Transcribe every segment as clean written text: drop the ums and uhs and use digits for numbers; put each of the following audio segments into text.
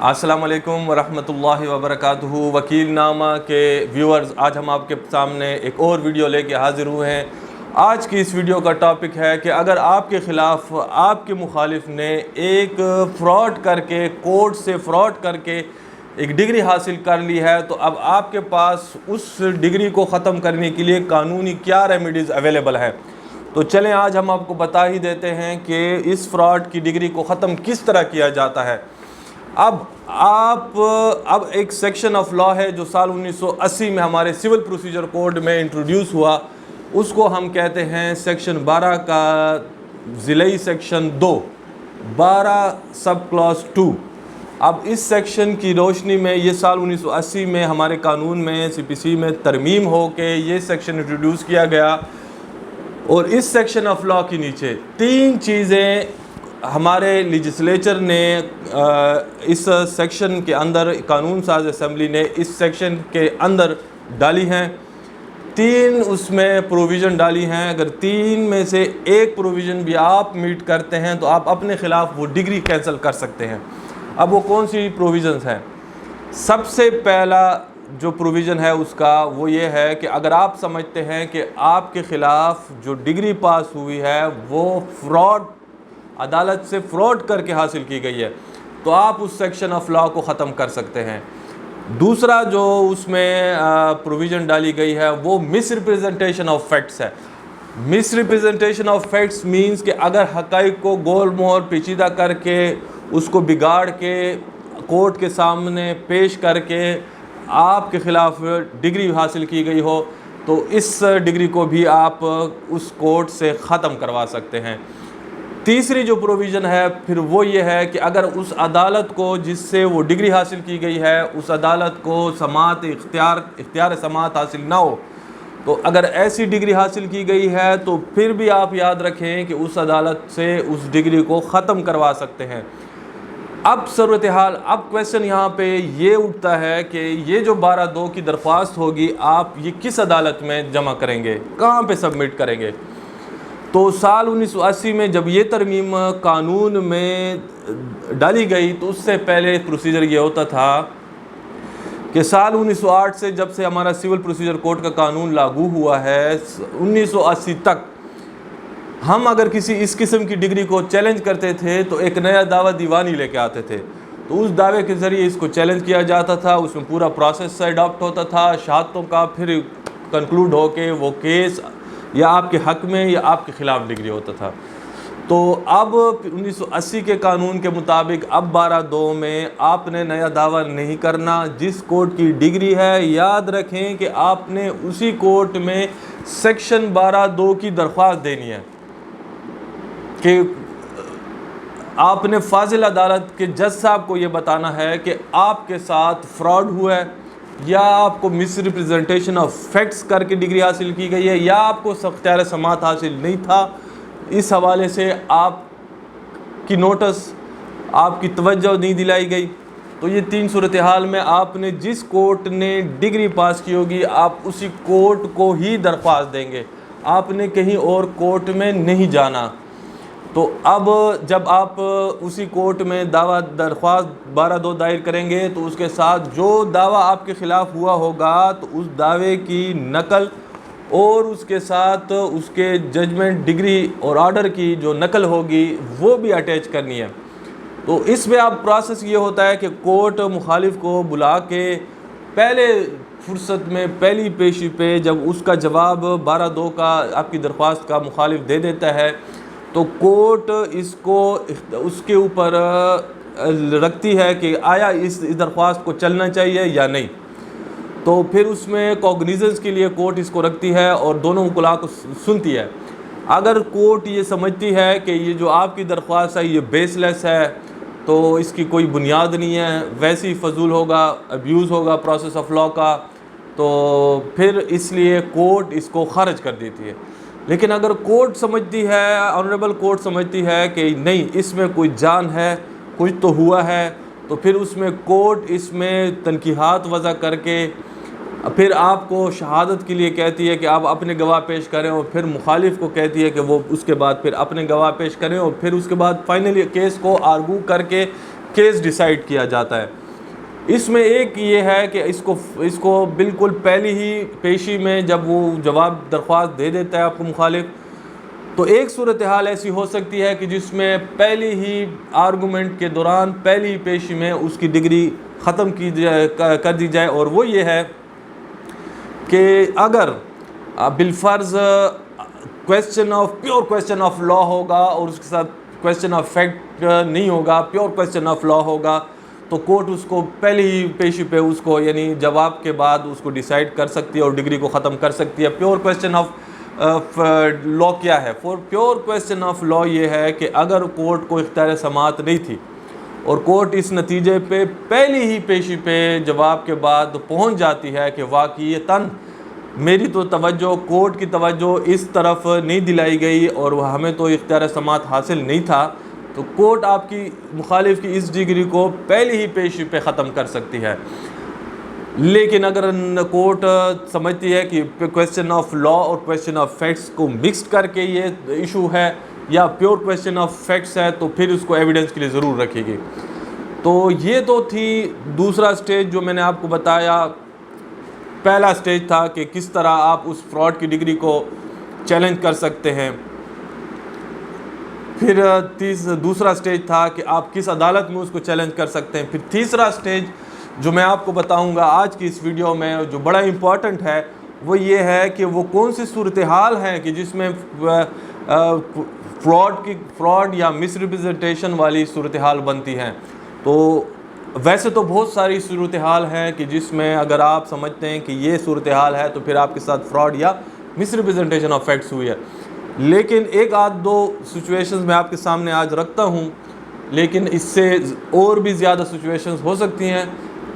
السلام علیکم ورحمۃ اللہ وبرکاتہ۔ وکیل نامہ کے ویورز، آج ہم آپ کے سامنے ایک اور ویڈیو لے کے حاضر ہوئے ہیں۔ آج کی اس ویڈیو کا ٹاپک ہے کہ اگر آپ کے خلاف آپ کے مخالف نے ایک فراڈ کر کے، کورٹ سے فراڈ کر کے ایک ڈگری حاصل کر لی ہے، تو اب آپ کے پاس اس ڈگری کو ختم کرنے کے لیے قانونی کیا ریمیڈیز اویلیبل ہیں۔ تو چلیں آج ہم آپ کو بتا ہی دیتے ہیں کہ اس فراڈ کی ڈگری کو ختم کس طرح کیا جاتا ہے۔ اب ایک سیکشن آف لا ہے جو سال 1980 میں ہمارے سول پروسیجر کوڈ میں انٹروڈیوس ہوا، اس کو ہم کہتے ہیں سیکشن 12 کا ضلعی سیکشن 2 12 سب کلاس 2۔ اب اس سیکشن کی روشنی میں یہ سال 1980 میں ہمارے قانون میں CPC میں ترمیم ہو کے یہ سیکشن انٹروڈیوس کیا گیا، اور اس سیکشن آف لا کے نیچے 3 چیزیں ہمارے لیجسلیچر نے اس سیکشن کے اندر، قانون ساز اسمبلی نے اس سیکشن کے اندر ڈالی ہیں۔ 3 اس میں پروویژن ڈالی ہیں۔ اگر 3 میں سے ایک پروویژن بھی آپ میٹ کرتے ہیں تو آپ اپنے خلاف وہ ڈگری کینسل کر سکتے ہیں۔ اب وہ کون سی پروویژنز ہیں؟ سب سے پہلا جو پروویژن ہے اس کا وہ یہ ہے کہ اگر آپ سمجھتے ہیں کہ آپ کے خلاف جو ڈگری پاس ہوئی ہے وہ فراڈ، عدالت سے فراڈ کر کے حاصل کی گئی ہے، تو آپ اس سیکشن آف لا کو ختم کر سکتے ہیں۔ دوسرا جو اس میں پروویژن ڈالی گئی ہے وہ مس ریپریزنٹیشن آف فیکٹس ہے۔ مس ریپریزنٹیشن آف فیکٹس مینز کہ اگر حقائق کو گول مول پیچیدہ کر کے، اس کو بگاڑ کے کورٹ کے سامنے پیش کر کے آپ کے خلاف ڈگری حاصل کی گئی ہو، تو اس ڈگری کو بھی آپ اس کورٹ سے ختم کروا سکتے ہیں۔ تیسری جو پروویژن ہے پھر وہ یہ ہے کہ اگر اس عدالت کو جس سے وہ ڈگری حاصل کی گئی ہے، اس عدالت کو سماعت اختیار سماعت حاصل نہ ہو، تو اگر ایسی ڈگری حاصل کی گئی ہے تو پھر بھی آپ یاد رکھیں کہ اس عدالت سے اس ڈگری کو ختم کروا سکتے ہیں۔ اب صورتحال، اب کویسچن یہاں پہ یہ اٹھتا ہے کہ یہ جو 12(2) کی درخواست ہوگی، آپ یہ کس عدالت میں جمع کریں گے، کہاں پہ سبمٹ کریں گے؟ تو سال 1980 میں جب یہ ترمیم قانون میں ڈالی گئی تو اس سے پہلے پروسیجر یہ ہوتا تھا کہ سال 1908 سے جب سے ہمارا سول پروسیجر کوڈ کا قانون لاگو ہوا ہے، 1980 تک ہم اگر کسی اس قسم کی ڈگری کو چیلنج کرتے تھے تو ایک نیا دعویٰ دیوانی لے کے آتے تھے، تو اس دعوے کے ذریعے اس کو چیلنج کیا جاتا تھا، اس میں پورا پروسیس اڈاپٹ ہوتا تھا، شہادتوں کا پھر کنکلوڈ ہو کے وہ کیس یا آپ کے حق میں یا آپ کے خلاف ڈگری ہوتا تھا۔ تو اب 1980 کے قانون کے مطابق اب 12(2) میں آپ نے نیا دعویٰ نہیں کرنا۔ جس کورٹ کی ڈگری ہے، یاد رکھیں کہ آپ نے اسی کورٹ میں سیکشن 12(2) کی درخواست دینی ہے کہ آپ نے فاضل عدالت کے جج صاحب کو یہ بتانا ہے کہ آپ کے ساتھ فراڈ ہوا ہے، یا آپ کو مس ریپریزنٹیشن آف فیکٹس کر کے ڈگری حاصل کی گئی ہے، یا آپ کو اختیار سماعت حاصل نہیں تھا۔ اس حوالے سے آپ کی نوٹس، آپ کی توجہ نہیں دلائی گئی۔ تو یہ 3 صورتحال میں آپ نے جس کورٹ نے ڈگری پاس کی ہوگی، آپ اسی کورٹ کو ہی درخواست دیں گے، آپ نے کہیں اور کورٹ میں نہیں جانا۔ تو اب جب آپ اسی کورٹ میں درخواست 12(2) دائر کریں گے تو اس کے ساتھ جو دعویٰ آپ کے خلاف ہوا ہوگا تو اس دعوے کی نقل اور اس کے ساتھ اس کے ججمنٹ، ڈگری اور آرڈر کی جو نقل ہوگی وہ بھی اٹیچ کرنی ہے۔ تو اس میں اب پروسیس یہ ہوتا ہے کہ کورٹ مخالف کو بلا کے پہلے فرصت میں، پہلی پیشی پہ جب اس کا جواب 12(2) کا آپ کی درخواست کا مخالف دے دیتا ہے تو کورٹ اس کو اس کے اوپر رکھتی ہے کہ آیا اس درخواست کو چلنا چاہیے یا نہیں۔ تو پھر اس میں کوگنیزنس کے لیے کورٹ اس کو رکھتی ہے اور دونوں وکلاء کو سنتی ہے۔ اگر کورٹ یہ سمجھتی ہے کہ یہ جو آپ کی درخواست ہے یہ بیس لیس ہے، تو اس کی کوئی بنیاد نہیں ہے، ویسے ہی فضول ہوگا، ابیوز ہوگا پروسیس آف لا کا، تو پھر اس لیے کورٹ اس کو خارج کر دیتی ہے۔ لیکن اگر کورٹ سمجھتی ہے، آنریبل کورٹ سمجھتی ہے کہ نہیں اس میں کوئی جان ہے، کچھ تو ہوا ہے، تو پھر اس میں کورٹ اس میں تنقیحات وضع کر کے پھر آپ کو شہادت کے لیے کہتی ہے کہ آپ اپنے گواہ پیش کریں، اور پھر مخالف کو کہتی ہے کہ وہ اس کے بعد پھر اپنے گواہ پیش کریں، اور پھر اس کے بعد فائنلی کیس کو آرگو کر کے کیس ڈیسائیڈ کیا جاتا ہے۔ اس میں ایک یہ ہے کہ اس کو بالکل پہلی ہی پیشی میں جب وہ جواب درخواست دے دیتا ہے آپ کو مخالف، تو ایک صورتحال ایسی ہو سکتی ہے کہ جس میں پہلی ہی آرگومنٹ کے دوران پہلی پیشی میں اس کی ڈگری ختم کر دی جائے، اور وہ یہ ہے کہ اگر بالفرض پیور کویسچن آف لا ہوگا اور اس کے ساتھ کویسچن آف فیکٹ نہیں ہوگا، پیور کویسچن آف لا ہوگا، تو کورٹ اس کو پہلی ہی پیشی پہ اس کو یعنی جواب کے بعد اس کو ڈیسائیڈ کر سکتی ہے اور ڈگری کو ختم کر سکتی ہے۔ پیور کویسچن آف لا کیا ہے؟ پیور کویسچن آف لا یہ ہے کہ اگر کورٹ کو اختیار سماعت نہیں تھی اور کورٹ اس نتیجے پہ پہلی ہی پیشی پہ جواب کے بعد پہنچ جاتی ہے کہ واقعتاً میری تو توجہ، کورٹ کی توجہ اس طرف نہیں دلائی گئی اور ہمیں تو اختیار سماعت حاصل نہیں تھا، تو کورٹ آپ کی مخالف کی اس ڈگری کو پہلی ہی پیشی پہ ختم کر سکتی ہے۔ لیکن اگر کورٹ سمجھتی ہے کہ کویسچن آف لا اور کویسچن آف فیکٹس کو مکسڈ کر کے یہ ایشو ہے یا پیور کویسچن آف فیکٹس ہے، تو پھر اس کو ایویڈنس کے لیے ضرور رکھے گی۔ تو یہ تو تھی دوسرا سٹیج جو میں نے آپ کو بتایا۔ پہلا سٹیج تھا کہ کس طرح آپ اس فراڈ کی ڈگری کو چیلنج کر سکتے ہیں۔ پھر دوسرا سٹیج تھا کہ آپ کس عدالت میں اس کو چیلنج کر سکتے ہیں۔ پھر تیسرا سٹیج جو میں آپ کو بتاؤں گا آج کی اس ویڈیو میں، جو بڑا امپورٹنٹ ہے، وہ یہ ہے کہ وہ کون سی صورتحال ہیں کہ جس میں فراڈ یا مس ریپرزنٹیشن والی صورتحال بنتی ہیں۔ تو ویسے تو بہت ساری صورتحال ہیں کہ جس میں اگر آپ سمجھتے ہیں کہ یہ صورتحال ہے تو پھر آپ کے ساتھ فراڈ یا مس ریپرزنٹیشن آف فیکٹس ہوئی ہے، لیکن ایک آدھ دو سچویشنز میں آپ کے سامنے آج رکھتا ہوں، لیکن اس سے اور بھی زیادہ سچویشنز ہو سکتی ہیں۔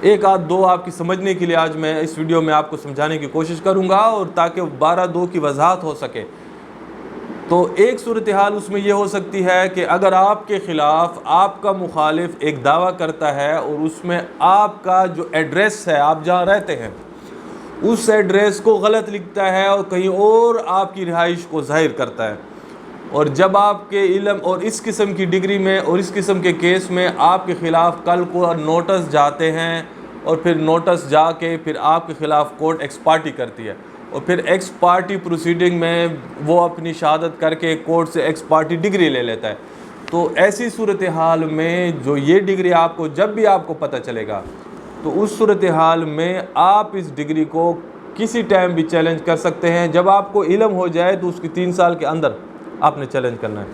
ایک آدھ دو آپ کی سمجھنے کے لیے آج میں اس ویڈیو میں آپ کو سمجھانے کی کوشش کروں گا، اور تاکہ 12(2) کی وضاحت ہو سکے۔ تو ایک صورتحال اس میں یہ ہو سکتی ہے کہ اگر آپ کے خلاف آپ کا مخالف ایک دعویٰ کرتا ہے اور اس میں آپ کا جو ایڈریس ہے، آپ جہاں رہتے ہیں، اس ایڈریس کو غلط لکھتا ہے اور کہیں اور آپ کی رہائش کو ظاہر کرتا ہے، اور جب آپ کے علم اور اس قسم کی ڈگری میں اور اس قسم کے کیس میں آپ کے خلاف کل کو نوٹس جاتے ہیں، اور پھر نوٹس جا کے پھر آپ کے خلاف کورٹ ایکس پارٹی کرتی ہے، اور پھر ایکس پارٹی پروسیڈنگ میں وہ اپنی شہادت کر کے کورٹ سے ایکس پارٹی ڈگری لے لیتا ہے، تو ایسی صورتحال میں جو یہ ڈگری آپ کو جب بھی آپ کو پتہ چلے گا، تو اس صورتحال میں آپ اس ڈگری کو کسی ٹائم بھی چیلنج کر سکتے ہیں۔ جب آپ کو علم ہو جائے تو اس کی 3 سال کے اندر آپ نے چیلنج کرنا ہے۔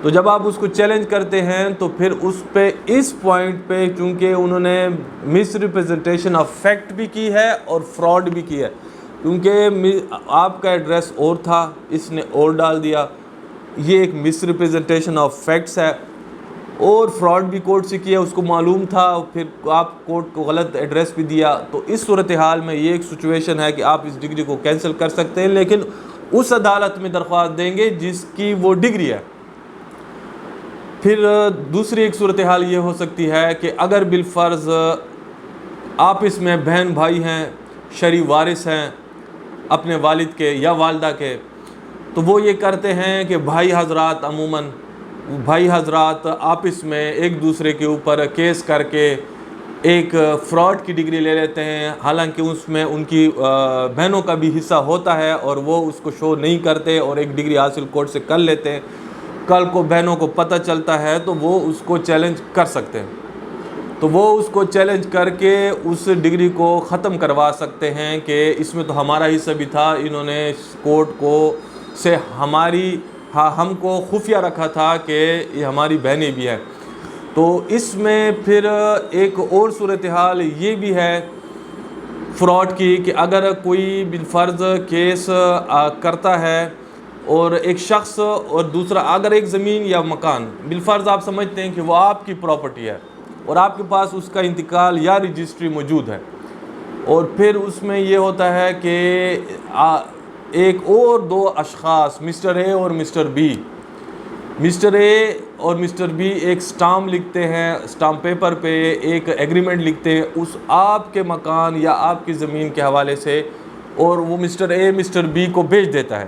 تو جب آپ اس کو چیلنج کرتے ہیں تو پھر اس پہ اس پوائنٹ پہ چونکہ انہوں نے مس ریپرزنٹیشن آف فیکٹ بھی کی ہے اور فراڈ بھی کی ہے، کیونکہ آپ کا ایڈریس اور تھا، اس نے اور ڈال دیا، یہ ایک مس ریپرزنٹیشن آف فیکٹس ہے، اور فراڈ بھی کورٹ سے کیا، اس کو معلوم تھا، پھر آپ کورٹ کو غلط ایڈریس بھی دیا۔ تو اس صورتحال میں یہ ایک سچویشن ہے کہ آپ اس ڈگری کو کینسل کر سکتے ہیں، لیکن اس عدالت میں درخواست دیں گے جس کی وہ ڈگری ہے۔ پھر دوسری ایک صورتحال یہ ہو سکتی ہے کہ اگر بالفرض آپس میں بہن بھائی ہیں، شرعی وارث ہیں اپنے والد کے یا والدہ کے، تو وہ یہ کرتے ہیں کہ بھائی حضرات آپس میں ایک دوسرے کے اوپر کیس کر کے ایک فراڈ کی ڈگری لے لیتے ہیں، حالانکہ اس میں ان کی بہنوں کا بھی حصہ ہوتا ہے اور وہ اس کو شو نہیں کرتے اور ایک ڈگری حاصل کورٹ سے کر لیتے ہیں۔ کل کو بہنوں کو پتہ چلتا ہے تو وہ اس کو چیلنج کر سکتے ہیں، تو وہ اس کو چیلنج کر کے اس ڈگری کو ختم کروا سکتے ہیں کہ اس میں تو ہمارا حصہ بھی تھا، انہوں نے کورٹ کو سے ہم کو خفیہ رکھا تھا کہ یہ ہماری بہنیں بھی ہیں۔ تو اس میں پھر ایک اور صورتحال یہ بھی ہے فراڈ کی کہ اگر کوئی بالفرض کیس کرتا ہے اور ایک شخص اور دوسرا، اگر ایک زمین یا مکان بالفرض آپ سمجھتے ہیں کہ وہ آپ کی پراپرٹی ہے اور آپ کے پاس اس کا انتقال یا رجسٹری موجود ہے، اور پھر اس میں یہ ہوتا ہے کہ ایک اور دو اشخاص مسٹر اے اور مسٹر بی ایک سٹامپ لکھتے ہیں، سٹامپ پیپر پہ ایک ایگریمنٹ لکھتے ہیں اس آپ کے مکان یا آپ کی زمین کے حوالے سے، اور وہ مسٹر اے مسٹر بی کو بھیج دیتا ہے،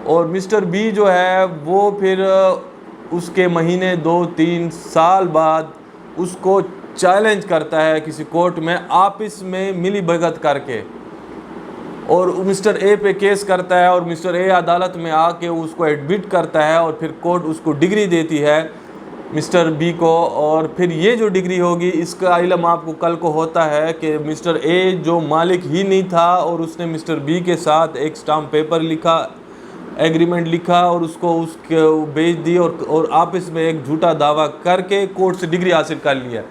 اور مسٹر بی جو ہے وہ پھر اس کے مہینے 2-3 سال بعد اس کو چیلنج کرتا ہے کسی کورٹ میں آپس میں ملی بھگت کر کے، اور مسٹر اے پہ کیس کرتا ہے، اور مسٹر اے عدالت میں آ کے اس کو ایڈمٹ کرتا ہے، اور پھر کورٹ اس کو ڈگری دیتی ہے مسٹر بی کو، اور پھر یہ جو ڈگری ہوگی اس کا علم آپ کو کل کو ہوتا ہے کہ مسٹر اے جو مالک ہی نہیں تھا، اور اس نے مسٹر بی کے ساتھ ایک اسٹامپ پیپر لکھا، ایگریمنٹ لکھا، اور اس کو بیچ دی، اور آپس میں ایک جھوٹا دعویٰ کر کے کورٹ سے ڈگری حاصل کر لیا۔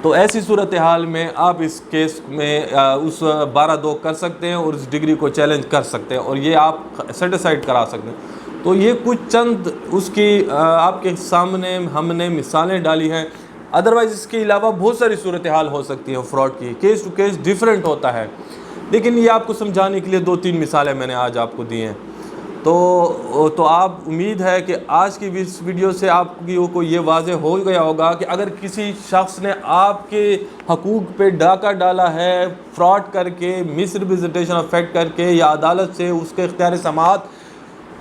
تو ایسی صورتحال میں آپ اس کیس میں اس 12(2) کر سکتے ہیں اور اس ڈگری کو چیلنج کر سکتے ہیں، اور یہ آپ سیٹیسفائڈ کرا سکتے ہیں۔ تو یہ کچھ چند اس کی آپ کے سامنے ہم نے مثالیں ڈالی ہیں، ادروائز اس کے علاوہ بہت ساری صورتحال ہو سکتی ہیں فراڈ کی، کیس ٹو کیس ڈیفرنٹ ہوتا ہے، لیکن یہ آپ کو سمجھانے کے لیے 2-3 مثالیں میں نے آج آپ کو دی ہیں۔ تو آپ امید ہے کہ آج کی اس ویڈیو سے آپ کو یہ واضح ہو گیا ہوگا کہ اگر کسی شخص نے آپ کے حقوق پہ ڈاکہ ڈالا ہے فراڈ کر کے، مس ریپرزنٹیشن آف فیکٹ کر کے، یا عدالت سے اس کے اختیار سماعت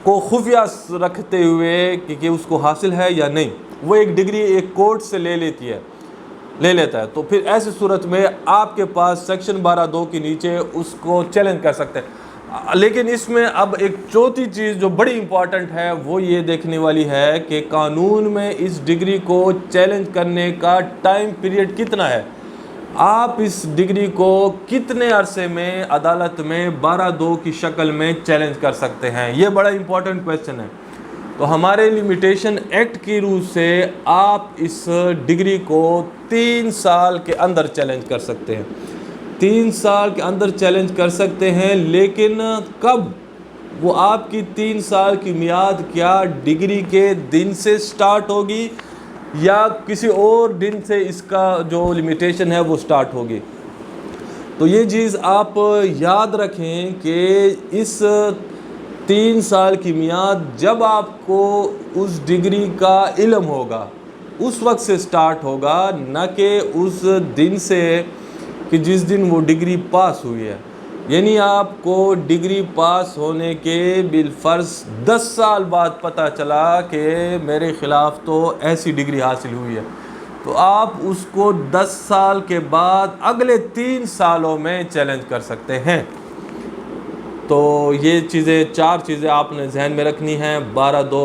کو خفیہ رکھتے ہوئے کہ اس کو حاصل ہے یا نہیں، وہ ایک ڈگری ایک کورٹ سے لے لیتا ہے، تو پھر ایسی صورت میں آپ کے پاس سیکشن 12(2) کے نیچے اس کو چیلنج کر سکتے ہیں۔ لیکن اس میں اب ایک چوتھی چیز جو بڑی امپورٹنٹ ہے وہ یہ دیکھنے والی ہے کہ قانون میں اس ڈگری کو چیلنج کرنے کا ٹائم پیریڈ کتنا ہے، آپ اس ڈگری کو کتنے عرصے میں عدالت میں 12(2) کی شکل میں چیلنج کر سکتے ہیں، یہ بڑا امپورٹنٹ کویسچن ہے۔ تو ہمارے لمیٹیشن ایکٹ کی روح سے آپ اس ڈگری کو 3 سال کے اندر چیلنج کر سکتے ہیں، 3 سال کے اندر چیلنج کر سکتے ہیں، لیکن کب؟ وہ آپ کی 3 سال کی میعاد کیا ڈگری کے دن سے سٹارٹ ہوگی یا کسی اور دن سے اس کا جو لمیٹیشن ہے وہ سٹارٹ ہوگی؟ تو یہ چیز آپ یاد رکھیں کہ اس 3 سال کی میعاد جب آپ کو اس ڈگری کا علم ہوگا اس وقت سے سٹارٹ ہوگا، نہ کہ اس دن سے کہ جس دن وہ ڈگری پاس ہوئی ہے۔ یعنی آپ کو ڈگری پاس ہونے کے بالفرض 10 سال بعد پتہ چلا کہ میرے خلاف تو ایسی ڈگری حاصل ہوئی ہے، تو آپ اس کو 10 سال کے بعد اگلے 3 سالوں میں چیلنج کر سکتے ہیں۔ تو یہ 4 چیزیں آپ نے ذہن میں رکھنی ہیں۔ 12(2)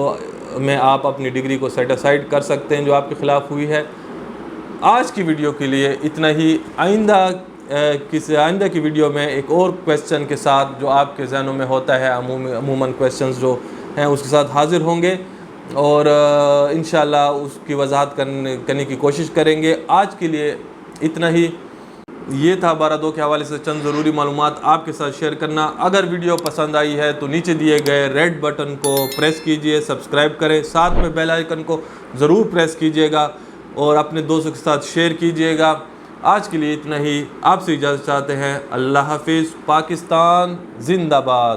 میں آپ اپنی ڈگری کو سیٹیسفائڈ کر سکتے ہیں جو آپ کے خلاف ہوئی ہے۔ آج کی ویڈیو کے لیے اتنا ہی، آئندہ کی ویڈیو میں ایک اور کویسچن کے ساتھ جو آپ کے ذہنوں میں ہوتا ہے، عموماً کویسچنز جو ہیں اس کے ساتھ حاضر ہوں گے، اور انشاءاللہ اس کی وضاحت کرنے کی کوشش کریں گے۔ آج کے لیے اتنا ہی، یہ تھا 12(2) کے حوالے سے چند ضروری معلومات آپ کے ساتھ شیئر کرنا۔ اگر ویڈیو پسند آئی ہے تو نیچے دیے گئے ریڈ بٹن کو پریس کیجئے، سبسکرائب کریں، ساتھ میں بیل آئیکن کو ضرور پریس کیجئے گا، اور اپنے دوستوں کے ساتھ شیئر کیجئے گا۔ آج کے لیے اتنا ہی، آپ سے اجازت چاہتے ہیں۔ اللہ حافظ۔ پاکستان زندہ باد۔